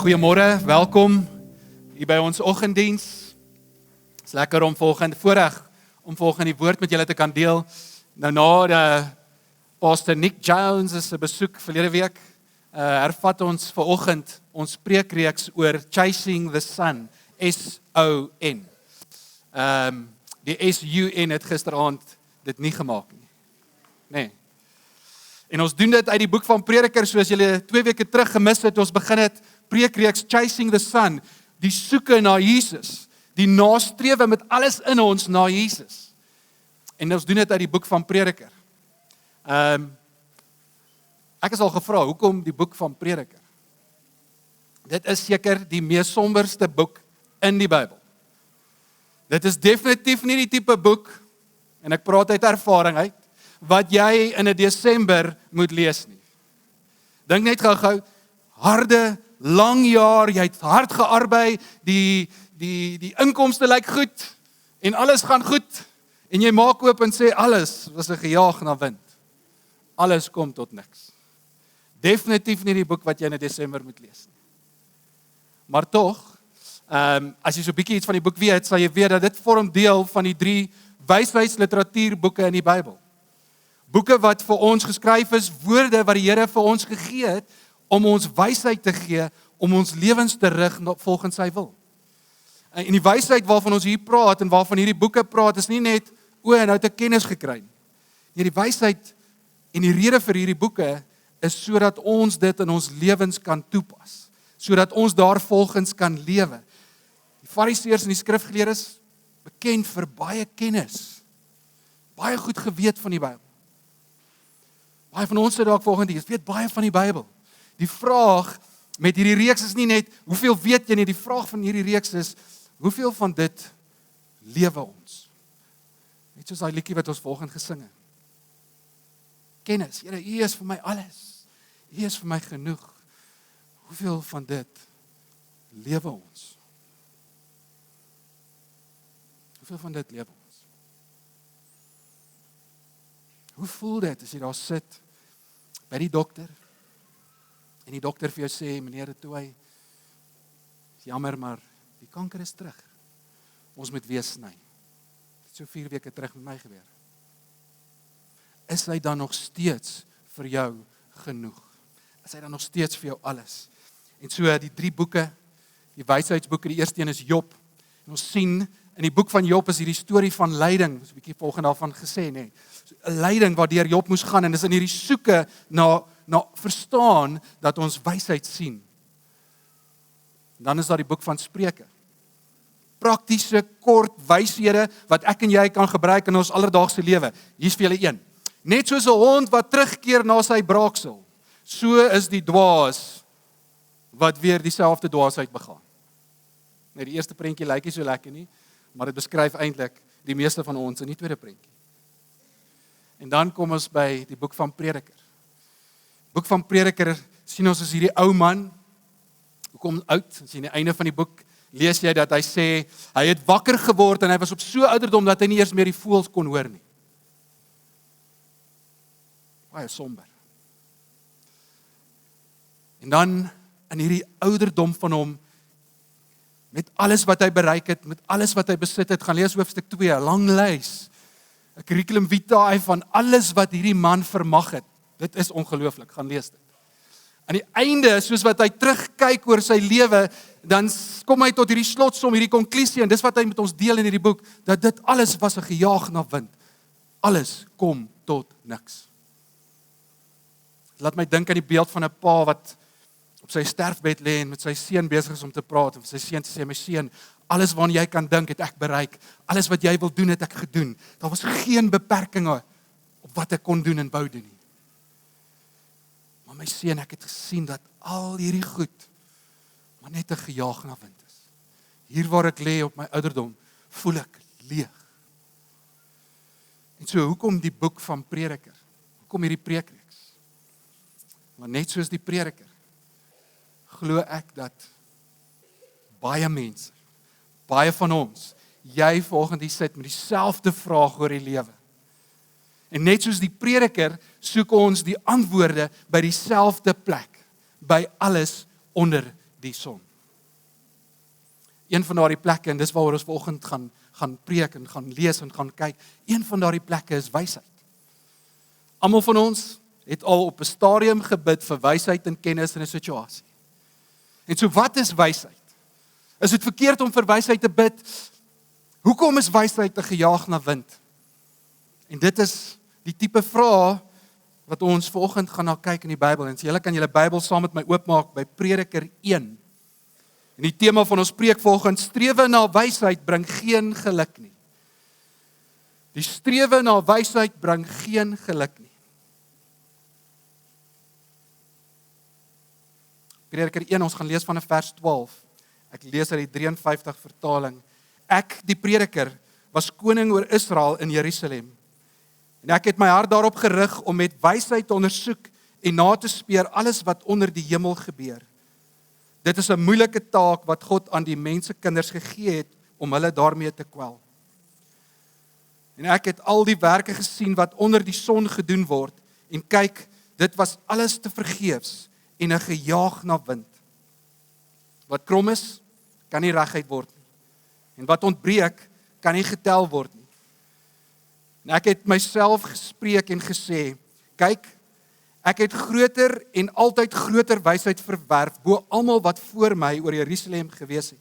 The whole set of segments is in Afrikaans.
Goeiemôre, welkom hier by ons oggenddiens. Het is lekker om voorreg om volgende die woord met julle te kan deel. Nou na Pastor Nick Jones se besoek verlede week, hervat ons vanoggend ons preekreeks oor Chasing the Sun, S-O-N. Die S-U-N het gisteraand dit nie gemaak nie. Nee. En ons doen dit uit die boek van Prediker, soos julle 2 weke terug gemis het, ons begin het preekreeks Chasing the Sun, die soeke na Jesus, die nastrewe met alles in ons na Jesus. En ons doen dit uit die boek van Prediker. Ek is al gevra, hoekom die boek van Prediker? Dit is seker die mees somberste boek in die Bybel. Dit is definitief nie die tipe boek, en ek praat uit ervaring uit, wat jy in 'n Desember moet lees nie. Dink net gou-gou, harde, lang jaar, jy het hard gearbei, die inkomste lyk goed, en alles gaan goed, en jy maak oop en sê, alles was 'n gejaag na wind. Alles kom tot niks. Definitief nie die boek wat jy in Desember moet lees nie. Maar tog, as jy so 'n bietjie iets van die boek weet, sal jy weet dat dit vorm deel van die 3 wysheidsliteratuurboeke in die Bybel. Boeke wat vir ons geskryf is, woorde wat die Here vir ons gegee het, om ons wysheid te gee, om ons lewens te rig volgens sy wil. En die wysheid waarvan ons hier praat, en waarvan hierdie boeke praat, is nie net, nou het ek kennis gekry. Nee, die wysheid en die rede vir hierdie boeke, is sodat ons dit in ons lewens kan toepas, sodat ons daar volgens kan lewe. Die Fariseërs en die skrifgeleerdes, bekend vir baie kennis, baie goed geweet van die Bybel. Baie van ons sit dalk volgende, jy weet baie van die Bybel. Die vraag met hierdie reeks is nie net, hoeveel weet jy nie, die vraag van hierdie reeks is, hoeveel van dit lewe ons? Net soos daai liedjie wat ons volgende gesing het. Kennis, Here, U is vir my alles. U is vir my genoeg. Hoeveel van dit lewe ons? Hoeveel van dit lewe ons? Hoe voel dit as jy daar sit by die dokter en die dokter vir jou sê, meneer De Tooy, jammer, maar die kanker is terug. Ons moet weer sny. Dit het so 4 weke terug met my gebeur. Is hy dan nog steeds vir jou genoeg? Is hy dan nog steeds vir jou alles? En so die 3 boeke, die wysheidsboeke, die eerste een is Job. En ons sien, in die boek van Job is hierdie storie van lyding, so 'n bietjie volgende daarvan gesê, nee. So 'n lyding waardeur Job moes gaan, en dis in hierdie soeke na verstaan, dat ons wysheid sien. En dan is daar die boek van Spreuke. Praktiese, kort wyshede, wat ek en jy kan gebruik in ons alledaagse lewe. Hier is vir julle een. Net soos 'n hond wat terugkeer na sy braaksel, so is die dwaas wat weer dieselfde dwaasheid begaan. Nou die eerste prentjie lyk nie so lekker nie, maar dit beskryf eintlik die meeste van ons in die tweede prentjie. En dan kom ons by die boek van Prediker. Boek van Prediker sien ons as hierdie ou man, kom oud, as jy aan die einde van die boek lees jy dat hy sê, hy het wakker geword en hy was op so ouderdom dat hy nie eers meer die voëls kon hoor nie. Baie somber. En dan in hierdie ouderdom van hom, met alles wat hy bereik het, met alles wat hy besit het, gaan lees hoofstuk 2, 'n lang lys, 'n curriculum vitae van alles wat hierdie man vermag het. Dit is ongelooflik, gaan lees dit. Aan die einde, soos wat hy terugkyk oor sy lewe, dan kom hy tot hierdie slotsom, hierdie konklusie, en dis wat hy met ons deel in hierdie boek, dat dit alles was 'n gejaag na wind. Alles kom tot niks. Laat my dink aan die beeld van 'n pa wat op sy sterfbed lê en met sy seun besig is om te praat, en sy seun sê, my seun, alles waarna jy kan dink, het ek bereik. Alles wat jy wil doen, het ek gedoen. Daar was geen beperkings op wat ek kon doen en wou doen nie. Maar my seun, ek het gesien dat al hierdie goed, maar net 'n gejaag na wind is. Hier waar ek lê op my ouderdom, voel ek leeg. En so, hoekom die boek van Prediker? Hoekom hierdie preekreeks? Maar net soos die Prediker, glo ek dat baie mense, baie van ons, jy volgende sit met dieselfde vraag oor die lewe. En net soos die Prediker, soek ons die antwoorde by dieselfde plek, by alles onder die son. Een van daardie plekke, en dis waaroor ons vanoggend gaan preek en gaan lees en gaan kyk, een van daardie plekke is wysheid. Almal van ons het al op 'n stadium gebid vir wysheid en kennis in 'n situasie. En so wat is wysheid? Is dit verkeerd om vir wysheid te bid? Hoekom is wysheid 'n gejaag na wind? En dit is die tipe vrae wat ons vanoggend gaan na kyk in die Bybel. En so julle kan julle Bybel saam met my oopmaak by Prediker 1. En die tema van ons preek vanoggend, strewe na wysheid bring geen geluk nie. Die strewe na wysheid bring geen geluk nie. Prediker 1, ons gaan lees vanaf vers 12. Ek lees uit die 53 vertaling. Ek, die prediker, was koning oor Israel in Jerusalem. En ek het my hart daarop gerig om met wysheid te ondersoek en na te speur alles wat onder die hemel gebeur. Dit is 'n moeilike taak wat God aan die mensekinders gegee het om hulle daarmee te kwel. En ek het al die werke gesien wat onder die son gedoen word en kyk, dit was alles te vergeefs en 'n gejaag na wind. Wat krom is, kan nie reguit word nie. En wat ontbreek, kan nie getel word nie. En ek het myself gespreek en gesê, kyk, ek het groter en altyd groter wysheid verwerf bo almal wat voor my oor Jerusalem gewees het.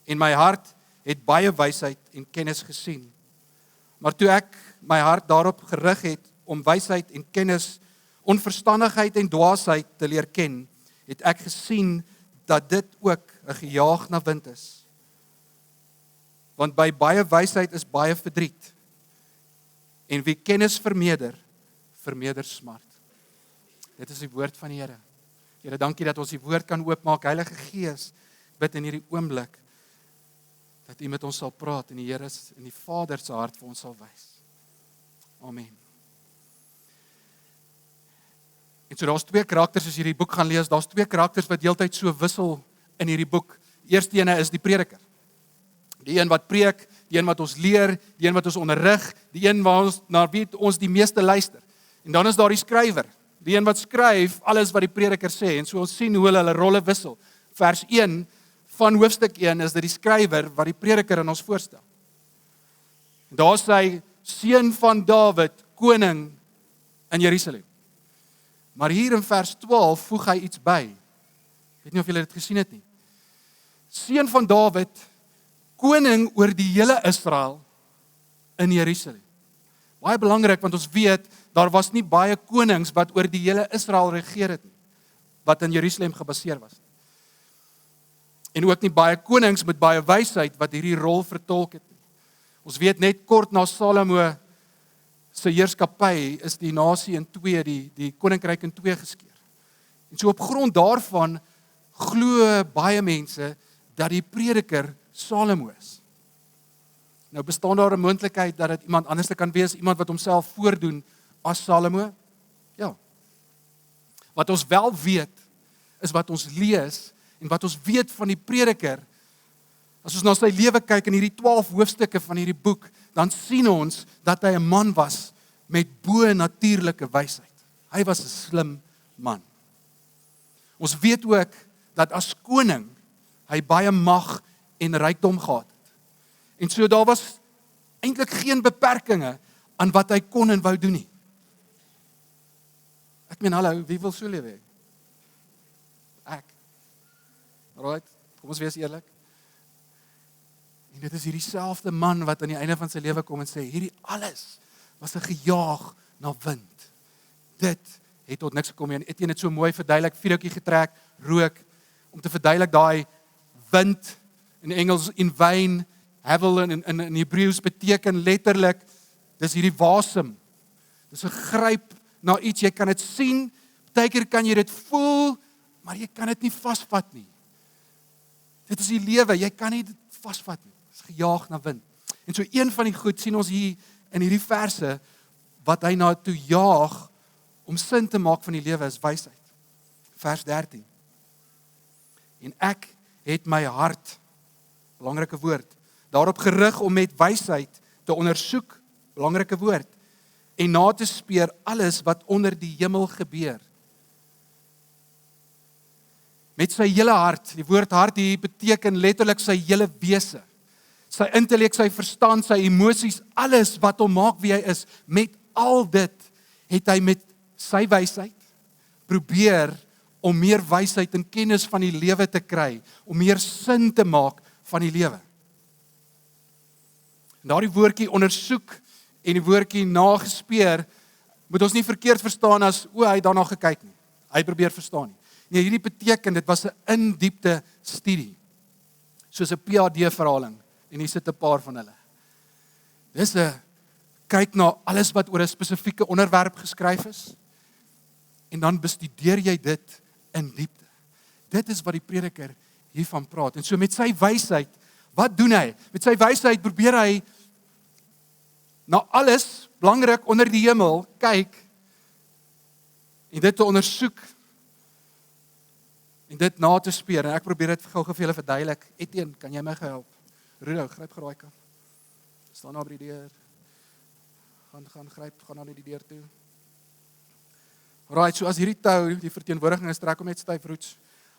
En my hart het baie wysheid en kennis gesien. Maar toe ek my hart daarop gerig het om wysheid en kennis, onverstandigheid en dwaasheid te leer ken, het ek gesien dat dit ook 'n gejaag na wind is. Want by baie wysheid is baie verdriet. En wie kennis vermeerder, vermeerder smart. Dit is die woord van die Here. Here, dankie dat ons die woord kan oopmaak. Heilige Gees, bid in hierdie oomblik dat U met ons sal praat en die Here in die Vader se hart vir ons sal wys. Amen. En so daar's twee karakters as jy hierdie boek gaan lees, daar's twee karakters wat heeltyd so wissel in hierdie boek. Die eerste ene is die prediker. Die een wat preek, die een wat ons leer, die een wat ons onderrig, die een na wie ons die meeste luister. En dan is daar die skrywer, die een wat skryf alles wat die prediker sê, en so ons sien hoe hulle rolle wissel. Vers 1 van hoofstuk 1 is dit die skrywer wat die prediker aan ons voorstel. Daar is hy, seun van Dawid, koning in Jerusalem. Maar hier in vers 12 voeg hy iets by. Ek weet nie of julle dit gesien het nie. Seun van Dawid, koning oor die hele Israel in Jerusalem. Baie belangrik, want ons weet, daar was nie baie konings wat oor die hele Israel regeer het nie, wat in Jerusalem gebaseer was. En ook nie baie konings met baie wysheid wat hierdie rol vertolk het nie. Ons weet net kort na Salomo se heerskappy is die nasie in twee, die koninkryk in twee geskeur. En so op grond daarvan glo baie mense dat die prediker Salomo is. Nou bestaan daar 'n moontlikheid dat dit iemand anders kan wees, iemand wat homself voordoen as Salomo? Ja. Wat ons wel weet, is wat ons lees en wat ons weet van die prediker. As ons na sy lewe kyk in hierdie 12 hoofstukke van hierdie boek, dan sien ons dat hy 'n man was met bo-natuurlike wysheid. Hy was 'n slim man. Ons weet ook dat as koning hy baie mag en rykdom gehad het. En so daar was eintlik geen beperkings aan wat hy kon en wou doen nie. Ek meen, hallo, wie wil so lewe? Ek. Right, kom ons wees eerlik. En dit is hierdie selfde man wat aan die einde van sy lewe kom en sê, hierdie alles was 'n gejaag na wind. Dit het tot niks gekom nie. Etienne het so mooi verduidelik, vuurtjie getrek, rook, om te verduidelik daai wind, in Engels in wyn, havel in Hebreëus beteken letterlik, dis hierdie wasem. Dis 'n gryp na iets, jy kan dit sien, partykeer kan jy dit voel, maar jy kan dit nie vasvat nie. Dit is die lewe, jy kan nie dit vasvat nie. Dit is gejaag na wind. En so een van die goed sien ons hier in hierdie verse, wat hy na toe jaag, om sin te maak van die lewe, is wysheid. Vers 13. En ek het my hart, belangrike woord, daarop gerig om met wysheid te ondersoek, belangrike woord, en na te speur alles wat onder die hemel gebeur. met sy hele hart. Die woord hart hier beteken letterlik sy hele wese. Sy intellek, sy verstand, sy emosies, alles wat hom maak wie hy is, met al dit het hy met sy wysheid probeer om meer wysheid en kennis van die lewe te kry, om meer sin te maak van die lewe. En daardie woordjie ondersoek en die woordjie nagespeur, moet ons nie verkeerd verstaan as, hy het daarna gekyk nie. Hy probeer verstaan nie. Nee, hierdie beteken, dit was 'n in-diepte studie. Soos 'n PhD-verhaling. En hier sit 'n paar van hulle. Dis 'n kyk na alles wat oor 'n spesifieke onderwerp geskryf is. En dan bestudeer jy dit in diepte. Dit is wat die prediker hiervan praat. En so met sy wysheid, wat doen hy? Met sy wysheid probeer hy na alles belangrik onder die hemel kyk en dit te ondersoek en dit na te speur. En ek probeer dit gou vir julle verduidelik. Etienne, kan jy my help? Rudo, gryp geraai kan. Staan daar by die deur. Gaan na die deur toe. Alright, so as hierdie tou die verteenwoordiging is, trek hom net styf roots.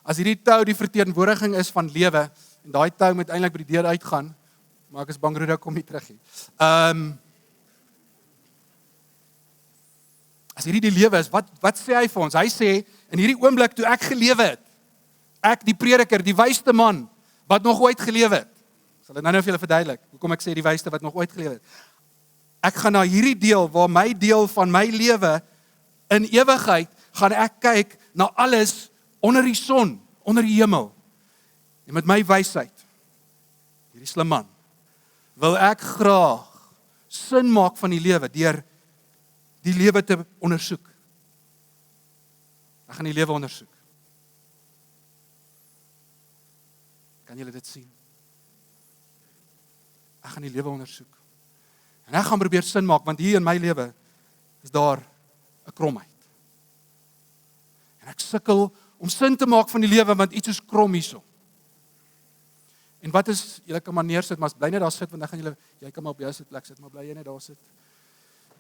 As hierdie tou die verteenwoordiging is van lewe en daai tou moet eintlik by die deur uitgaan, maar ek is bang Rudo kom nie terug nie. As hierdie die lewe is, wat sê hy vir ons? Hy sê in hierdie oomblik toe ek gelewe het, ek die prediker, die wysste man wat nog ooit gelewe het. Sal dit nou vir julle verduidelik hoekom ek sê die wysste wat nog ooit gelewe het. Ek gaan na hierdie deel waar my deel van my lewe in ewigheid gaan ek kyk na alles onder die son, onder die hemel. En met my wysheid, hierdie slim man, wil ek graag sin maak van die lewe deur die lewe te ondersoek. Ek gaan die lewe ondersoek. Kan julle dit sien? Ek gaan die lewe ondersoek. En ek gaan probeer sin maak, want hier in my lewe is daar 'n kromheid. En ek sukkel om sin te maak van die lewe, want iets is krom hierso. En wat is, julle kan maar neersit, maar bly net daar sit, want dan gaan jy kan maar op jou sitplek sit, maar bly jy net daar sit.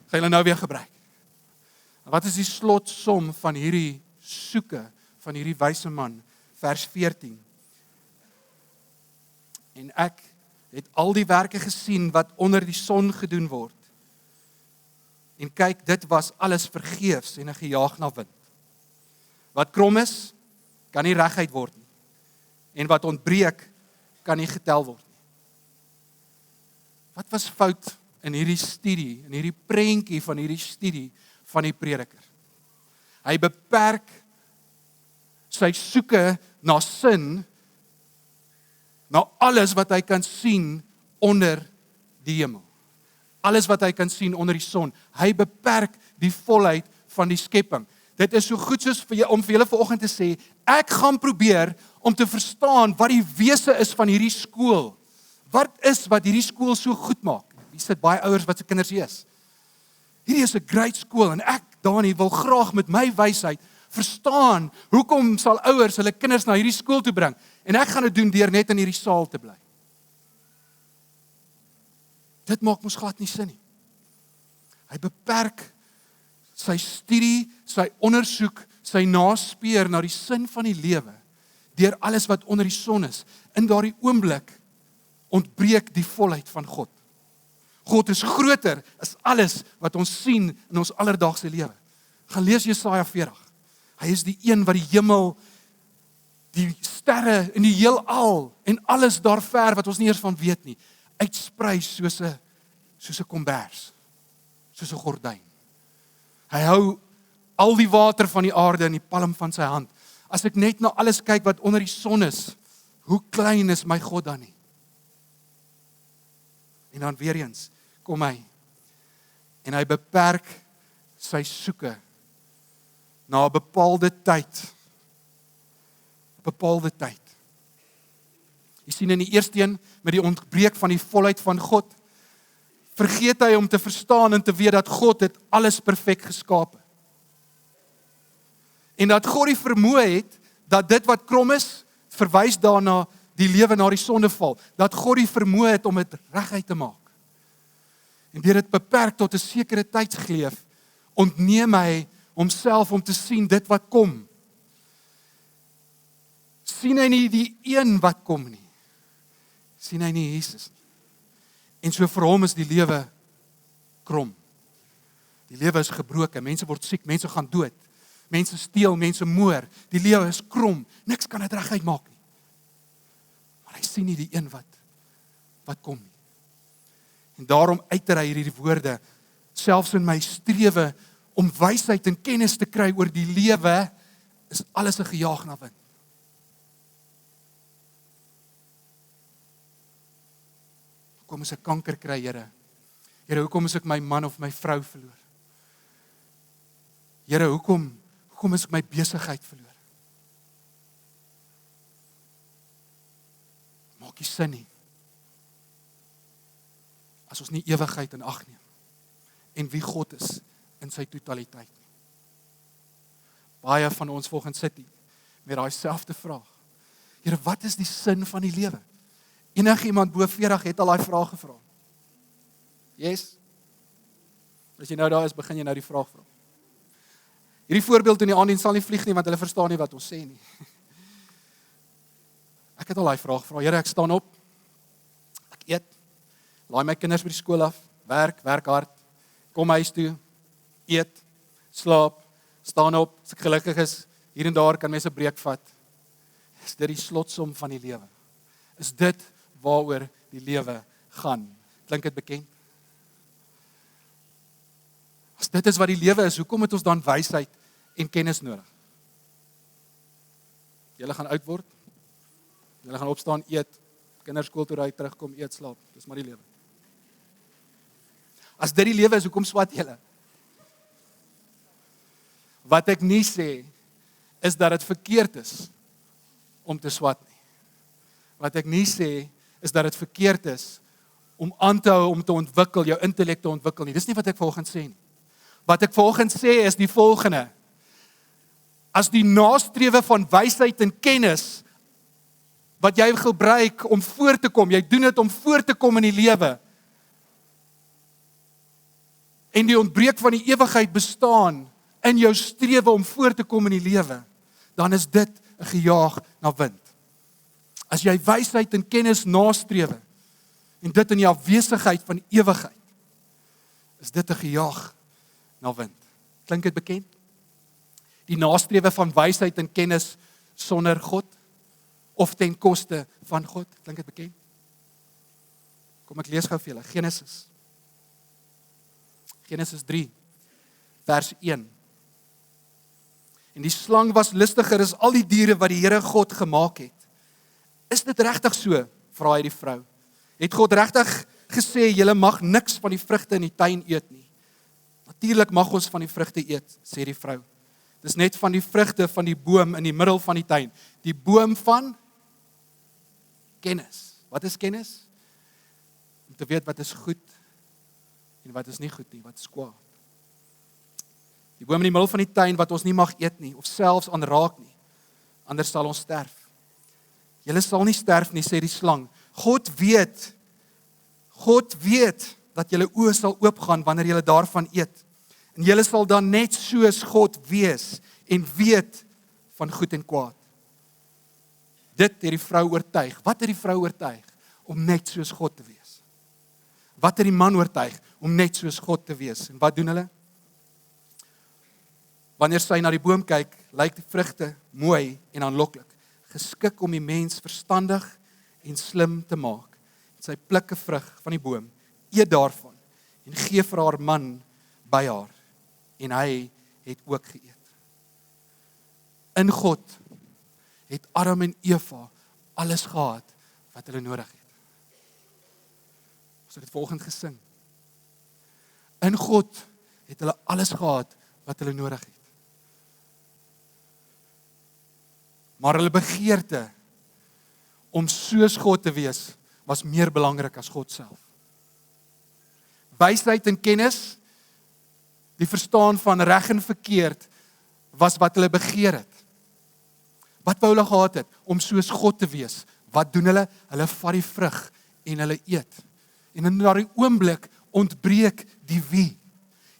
Gaan julle nou weer gebruik. En wat is die slotsom van hierdie soeke, van hierdie wyse man, vers 14. En ek het al die werke gesien wat onder die son gedoen word. En kyk, dit was alles vergeefs en 'n gejaag na wind. Wat krom is, kan nie reguit word nie. En wat ontbreek, kan nie getel word nie. Wat was fout in hierdie studie, in hierdie prentjie van hierdie studie van die prediker? Hy beperk sy soeke na sin, na alles wat hy kan sien onder die hemel. Alles wat hy kan sien onder die son. Hy beperk die volheid van die skepping. Dit is so goed soos om vir julle vanoggend te sê, ek gaan probeer om te verstaan wat die wese is van hierdie skool. Wat is wat hierdie skool so goed maak? Hier sit baie ouers wat se kinders hier is. Hierdie is 'n great skool en ek, Dani, wil graag met my wysheid verstaan, hoekom sal ouers hulle kinders na hierdie skool toe bring? En ek gaan dit doen deur net in hierdie saal te bly. Dit maak mos glad nie sin nie. Hy beperk sy studie, sy ondersoek, sy naspeur na die sin van die lewe, deur alles wat onder die son is. In daardie oomblik ontbreek die volheid van God. God is groter as alles wat ons sien in ons alledaagse lewe. Gaan lees Jesaja 40. Hy is die een wat die hemel, die sterre in die heelal en alles daar ver wat ons nie eers van weet nie, uitsprei soos 'n kombers, soos 'n gordyn. Hy hou al die water van die aarde in die palm van sy hand. As ek net na alles kyk wat onder die son is, hoe klein is my God dan nie? En dan weer eens, kom hy, en hy beperk sy soeke na 'n bepaalde tyd. 'n Bepaalde tyd. Jy sien in die eerste een, met die ontbreek van die volheid van God, vergeet hy om te verstaan en te weet dat God het alles perfek geskape. En dat God die vermoë het, dat dit wat krom is, verwys daarna die lewe na die sondeval, dat God die vermoë het om dit reguit te maak. En deur dit beperk tot 'n sekere tydsgleef, ontneem hy homself om te sien dit wat kom. sien hy nie die een wat kom nie. Sien hy nie Jesus nie. En so vir hom is die lewe krom. Die lewe is gebroken, mense word siek, mense gaan dood. Mense steel, mense moor. Die lewe is krom, niks kan dit reguit maak nie. Maar hy sien nie die een wat kom nie. En daarom uiter hy hierdie woorde, selfs in my strewe om wysheid en kennis te kry oor die lewe, is alles 'n gejaag na wind. Hoekom is ek kanker kry, Here? Here, hoekom is ek my man of my vrou verloor? Here, hoekom is ek my besigheid verloor? Maak nie sin nie. As ons nie ewigheid in ag neem en wie God is in sy totaliteit nie. Baie van ons volgens sit hier met daai selfde vraag. Here, wat is die sin van die lewe? Enige iemand bo 40 het al daai vraag gevra. Yes. As jy nou daar is, begin jy nou die vraag vra. Hierdie voorbeeld in die aandiens sal nie vlieg nie, want hulle verstaan nie wat ons sê nie. Ek het al daai vraag gevra. Here, ek staan op. Ek eet. Laai my kinders by die skool af. Werk hard. Kom huis toe. Eet. Slaap. Staan op. As ek gelukkig is, hier en daar kan mense 'n breek vat. Is dit die slotsom van die lewe? Is dit waaroor die lewe gaan? Klink dit bekend? As dit is wat die lewe is, hoekom het ons dan wysheid en kennis nodig? Julle gaan oud word. Julle gaan opstaan, eet, kinders skool toe ry, terugkom, eet, slaap. Dis maar die lewe. As dit die lewe is, hoekom swat julle? Wat ek nie sê, is dat dit verkeerd is om te swat nie. Wat ek nie sê, is dat dit verkeerd is om aan te hou, om te ontwikkel, jou intellek te ontwikkel nie. Dis nie wat ek volgens sê nie. Wat ek volgens sê is die volgende. As die nastrewe van wysheid en kennis, wat jy gebruik om voor te kom, jy doen dit om voor te kom in die lewe, en die ontbreek van die ewigheid bestaan, in jou strewe om voor te kom in die lewe, dan is dit 'n gejaag na wind. As jy wysheid en kennis nastrewe, en dit in die afwesigheid van ewigheid, is dit 'n gejaag na wind. Klink dit bekend? Die nastrewe van wysheid en kennis sonder God, of ten koste van God. Klink dit bekend? Kom ek lees gou vir julle. Genesis 3, vers 1. En die slang was listiger as al die diere wat die Here God gemaak het. Is dit regtig so? Vra hy die vrou. Het God regtig gesê, julle mag niks van die vrugte in die tuin eet nie? Natuurlik mag ons van die vrugte eet, sê die vrou. Dis net van die vrugte van die boom in die middel van die tuin. Die boom van kennis. Wat is kennis? Om te weet wat is goed en wat is nie goed nie, wat is kwaad. Die boom in die middel van die tuin wat ons nie mag eet nie, of selfs aanraak nie, anders sal ons sterf. Julle sal nie sterf nie, sê die slang. God weet dat julle oë sal oopgaan wanneer julle daarvan eet. En julle sal dan net soos God wees en weet van goed en kwaad. Dit het die vrou oortuig. Wat het die vrou oortuig? Om net soos God te wees. Wat het die man oortuig? Om net soos God te wees. En wat doen hulle? Wanneer sy na die boom kyk, lyk die vrugte mooi en aanloklik, geskik om die mens verstandig en slim te maak. Sy pluk 'n vrug van die boom, eet daarvan en gee vir haar man by haar. En hy het ook geëet. In God het Adam en Eva alles gehad wat hulle nodig het. Ons het dit volgende gesing. In God het hulle alles gehad wat hulle nodig het. Maar hulle begeerte om soos God te wees, was meer belangrik as God self. Wysheid en kennis, die verstaan van reg en verkeerd, was wat hulle begeer het. Wat wou hulle gehad het? Om soos God te wees. Wat doen hulle? Hulle vat die vrug en hulle eet. En in daardie oomblik ontbreek die wie.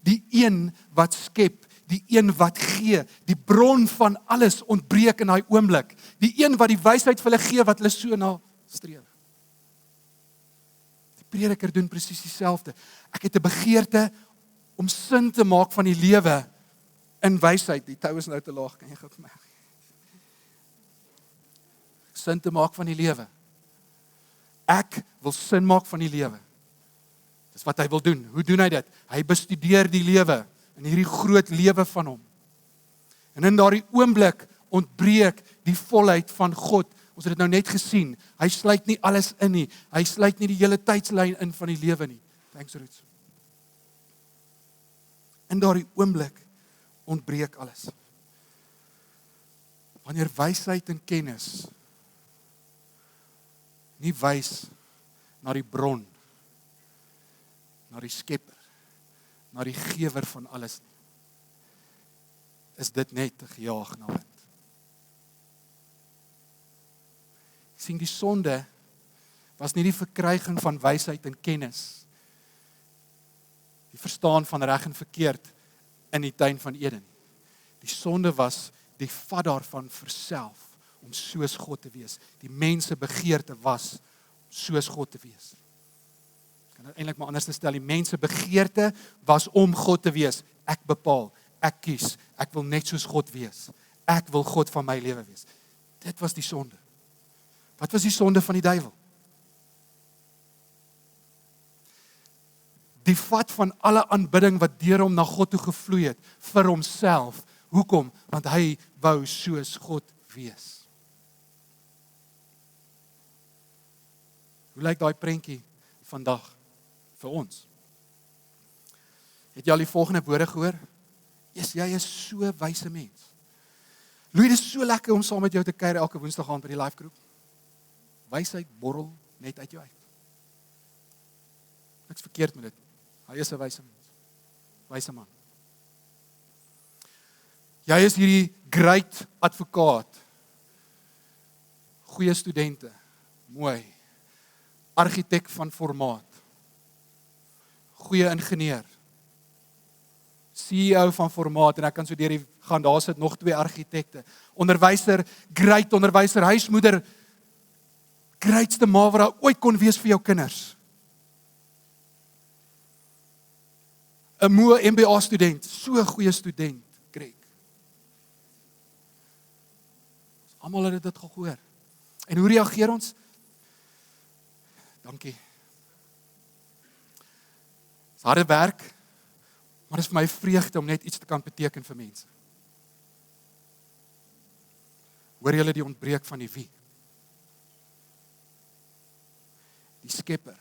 Die een wat skep, die een wat gee, die bron van alles ontbreek in daai oomblik. Die een wat die wysheid vir hulle gee wat hulle so na streef. Die prediker doen presies dieselfde. Ek het 'n begeerte om sin te maak van die lewe in wysheid. Die tou is nou te laag, kan jy gou vir my? Sin te maak van die lewe. Ek wil sin maak van die lewe. Dis wat hy wil doen. Hoe doen hy dit? Hy bestudeer die lewe in hierdie groot lewe van hom. En in daardie oomblik ontbreek die volheid van God. Ons het dit nou net gesien. Hy sluit nie alles in nie. Hy sluit nie die hele tydslyn in van die lewe nie. Thanks Roots. In daardie oomblik ontbreek alles. Wanneer wysheid en kennis nie wys na die bron, na die skepper, na die gewer van alles nie, is dit net te gejaag na wind. Sien, die sonde was nie die verkryging van wysheid en kennis, die verstaan van reg en verkeerd in die tuin van Eden. Die sonde was die vat daarvan vir self, om soos God te wees. Die mense begeerte was soos God te wees. Ek kan dit eintlik maar anders stel, die mense begeerte was om God te wees. Ek bepaal, ek kies, ek wil net soos God wees. Ek wil God van my lewe wees. Dit was die sonde. Wat was die sonde van die duiwel? Die vat van alle aanbidding wat deur hom na God toe gevloei het, vir homself. Hoekom? Want hy wou soos God wees. Hoe lyk daai prentjie vandag vir ons? Het jy al die volgende woorde gehoor? Jy is so wyse mens. Louis, dit is so lekker om saam met jou te kuier elke woensdag aand by die live groep. Wysheid borrel net uit jou uit. Niks verkeerd met dit. Hy is 'n wyse mens. Wyse man. Jy is hierdie great advokaat. Goeie studente. Mooi. Argitek van formaat. Goeie ingenieur. CEO van formaat, en ek kan so deur die gaan, daar sit nog 2 argitekte. Onderwyser, great onderwyser, huismoeder, greatste ma wat daar ooit kon wees vir jou kinders. 'n moe MBA student, so 'n goeie student, Greg. Almal het dit gehoor. En hoe reageer ons? Dankie. Dis harde werk, maar dit is vir my vreugde om net iets te kan beteken vir mense. Hoor julle die ontbreek van die wie? Die skepper,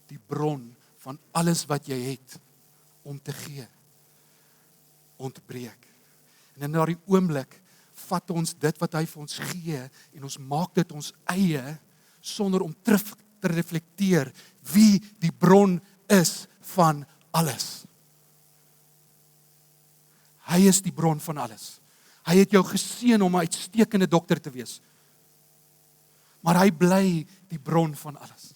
die bron van alles wat jy het om te gee, ontbreek. En in daardie oomblik vat ons dit wat hy vir ons gee en ons maak dit ons eie sonder om terug te reflekteer wie die bron is van alles. Hy is die bron van alles. Hy het jou geseën om 'n uitstekende dokter te wees. Maar hy bly die bron van alles.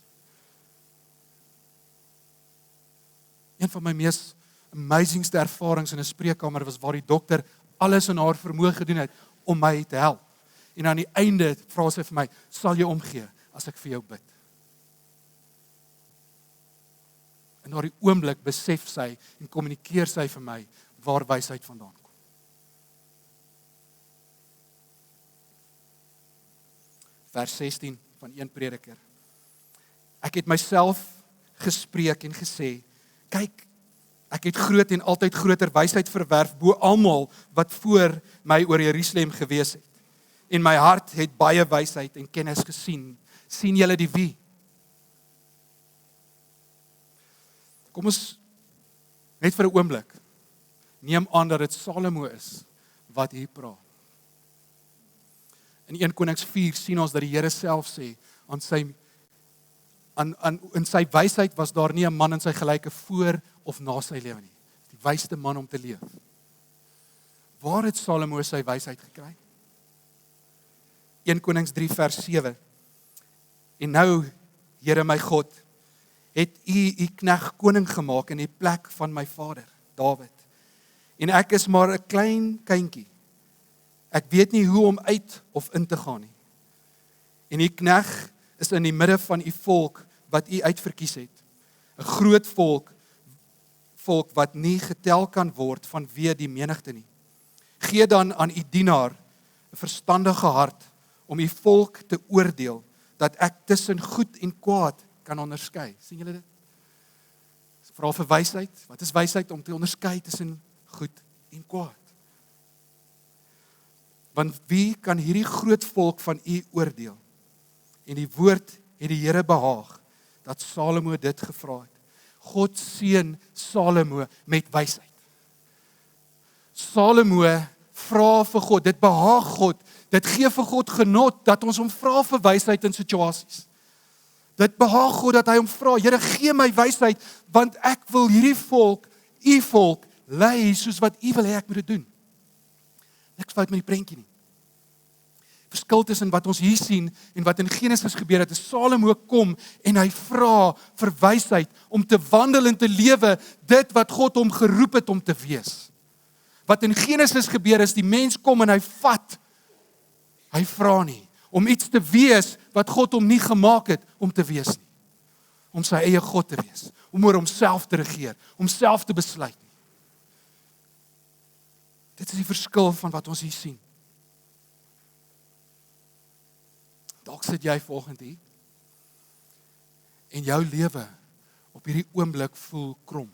Een van my mees amazingste ervarings in 'n spreekkamer was waar die dokter alles in haar vermoë gedoen het om my te help. En aan die einde vra sy vir my, sal jy omgee as ek vir jou bid? En na die oomblik besef sy en kommunikeer sy vir my waar wysheid vandaan kom. Vers 16 van 1 Prediker. Ek het myself gespreek en gesê, kyk, ek het groot en altyd groter wysheid verwerf bo almal wat voor my oor Jerusalem gewees het. En my hart het baie wysheid en kennis gesien. Sien julle die wie? Kom ons net vir 'n oomblik neem aan dat dit Salomo is wat hier praat. In 1 Konings 4 sien ons dat die Here self sê in sy wysheid was daar nie 'n man in sy gelyke voor of na sy lewe nie. Die wysste man om te leef. Waar het Salomo sy wysheid gekry? 1 Konings 3 vers 7. En nou, Here my God, het u knegt koning gemaak in die plek van my vader, Dawid. en ek is maar 'n klein kindjie. Ek weet nie hoe om uit of in te gaan nie. En die knegt is in die midde van u volk wat u uitverkies het. 'n Groot volk wat nie getel kan word vanweë die menigte nie. Gee dan aan u dienaar 'n verstandige hart om u volk te oordeel, dat ek tussen goed en kwaad kan onderskei. Sien julle dit? Vra vir wysheid. Wat is wysheid? Om te onderskei tussen goed en kwaad. Want wie kan hierdie groot volk van u oordeel? En die woord het die Here behaag, dat Salomo dit gevra het. God seën Salomo met wysheid. Salomo vra vir God, dit behaag God, dit gee vir God genot, dat ons hom vra vir wysheid in situasies. Dit behaag God dat hy hom vra, Here gee my wysheid, want ek wil hierdie volk, u volk, lei soos wat u wil hê ek moet dit doen. Niks fout met die prentjie nie. Verskil tussen wat ons hier sien en wat in Genesis gebeur het, is Salomo kom en hy vra vir wysheid om te wandel en te lewe dit wat God hom geroep het om te wees. Wat in Genesis gebeur is, die mens kom en hy vat, hy vra nie, om iets te wees wat God hom nie gemaak het om te wees nie. Om sy eie God te wees, om oor homself te regeer, om self te besluit nie. Dit is die verskil van wat ons hier sien. Dalk sit jy vanoggend hier en jou lewe op hierdie oomblik voel krom.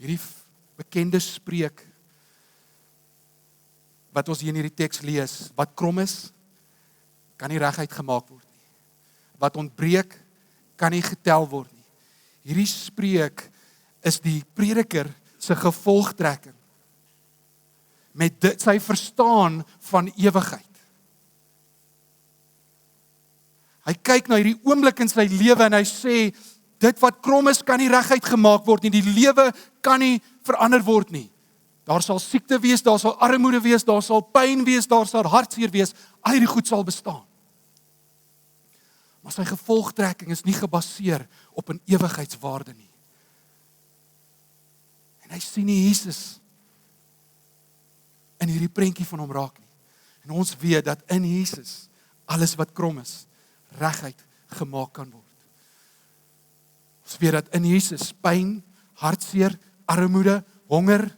Hierdie bekende spreek wat ons hier in hierdie teks lees, wat krom is, kan nie reguit gemaak word nie. Wat ontbreek, kan nie getel word nie. Hierdie spreek is die prediker se gevolgtrekking met dit sy verstaan van ewigheid. Hy kyk na hierdie oomblik in sy lewe en hy sê, dit wat krom is, kan nie reguit gemaak word nie. Die lewe kan nie verander word nie. Daar sal siekte wees, daar sal armoede wees, daar sal pyn wees, daar sal hartseer wees, al hierdie goed sal bestaan. Maar sy gevolgtrekking is nie gebaseer op 'n ewigheidswaarde nie. En hy sien nie Jesus in hierdie prentjie van hom raak nie. En ons weet dat in Jesus alles wat krom is, reguit gemaak kan word. Ons weet dat in Jesus pyn, hartseer, armoede, honger,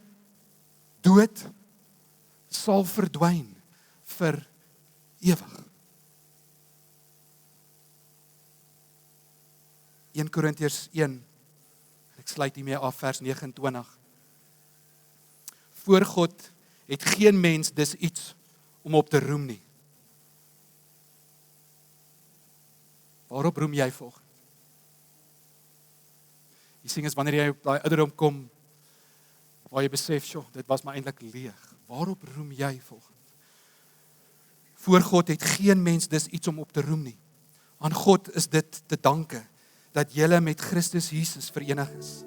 dood sal verdwyn vir ewig. 1 Korintiërs 1, ek sluit hiermee af, vers 29. Voor God het geen mens dus iets om op te roem nie. Waarop roem jy volgens? Die sing is wanneer jy op daai ouderdom kom, waar jy besef, dit was maar eintlik leeg. Waarop roem jy volgens? Voor God het geen mens dus iets om op te roem nie. Aan God is dit te danke, dat julle met Christus Jesus verenig is.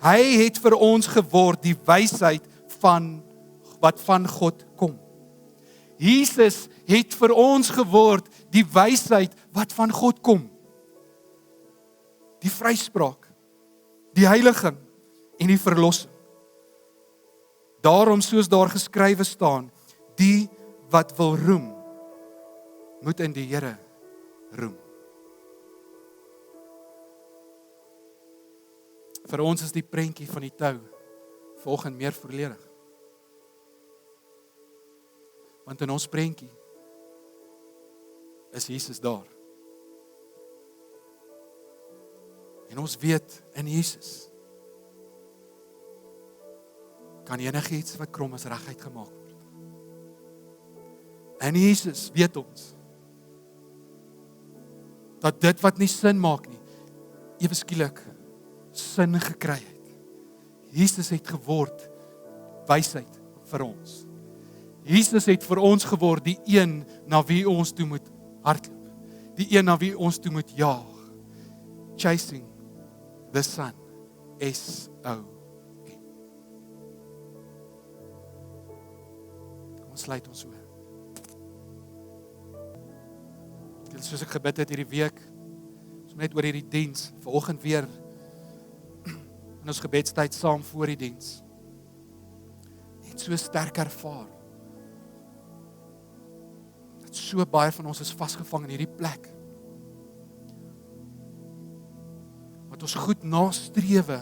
Hy het vir ons geword die wysheid wat van God kom. Jesus het vir ons geword die wysheid wat van God kom. Die vryspraak, die heiliging en die verlossing. Daarom soos daar geskrywe staan, die wat wil roem, moet in die Here roem. Vir ons is die prentjie van die tou volgens meer volledig. Want in ons prentjie is Jesus daar. En ons weet in Jesus kan enigiets wat krom is reguit gemaak word. In Jesus weet ons dat dit wat nie sin maak nie, ewe skielik sin gekry het. Jesus het geword wysheid vir ons. Jesus het vir ons geword die een na wie ons toe moet hardloop. Die een na wie ons toe moet jaag. Chasing the sun. S-O-N. Kom ons sluit ons oë. Soos ek gebid het hierdie week, net oor hierdie diens, vanoggend weer in ons gebedstyd saam voor die diens, net so sterk ervaar, dat so baie van ons is vasgevang in hierdie plek, wat ons goed nastrewe,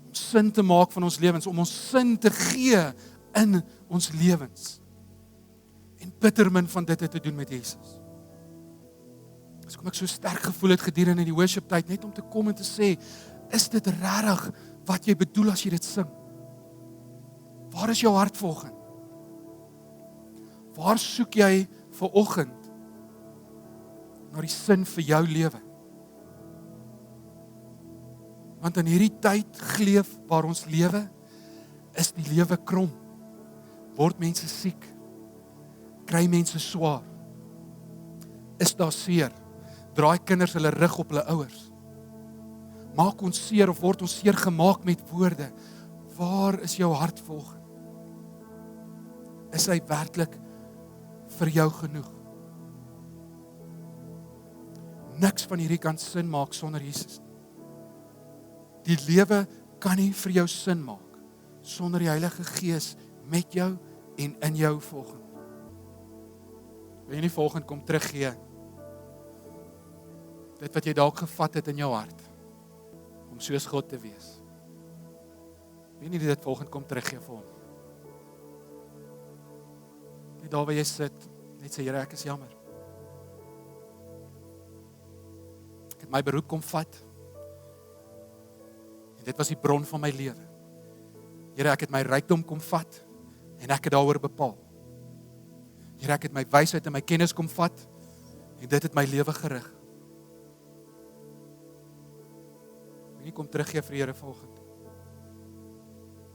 om sin te maak van ons lewens, om ons sin te gee in ons lewens, en bitter min van dit het te doen met Jesus. Dis kom ek so sterk gevoel het gedurende die worship tyd, net om te kom en te sê, is dit regtig wat jy bedoel as jy dit sing? Waar is jou hart vanoggend? Waar soek jy vanoggend na die sin vir jou lewe? Want in hierdie tyd gleef waar ons lewe, is die lewe krom. Word mense siek, kry mense swaar, is daar seer, draai kinders hulle rug op hulle ouers, maak ons seer of word ons seer gemaak met woorde. Waar is jou hart vanoggend? Is hy werklik vir jou genoeg? Niks van hierdie kan sin maak sonder Jesus. Die lewe kan nie vir jou sin maak sonder die Heilige Gees met jou en in jou vanoggend. Wil jy nie vanoggend kom teruggee dit wat jy dalk gevat het in jou hart om soos God te wees? Wil jy nie dit vanoggend kom teruggee vir hom? Net daar waar jy sit, net sê, Here, ek is jammer. Ek het my beroep kom vat. En dit was die bron van my lewe. Here, ek het my rykdom kom vat en ek het daaroor bepaal. Here, ek het my wysheid en my kennis kom vat en dit het my lewe gerig. Wil jy kom teruggee vir die Here vanoggend?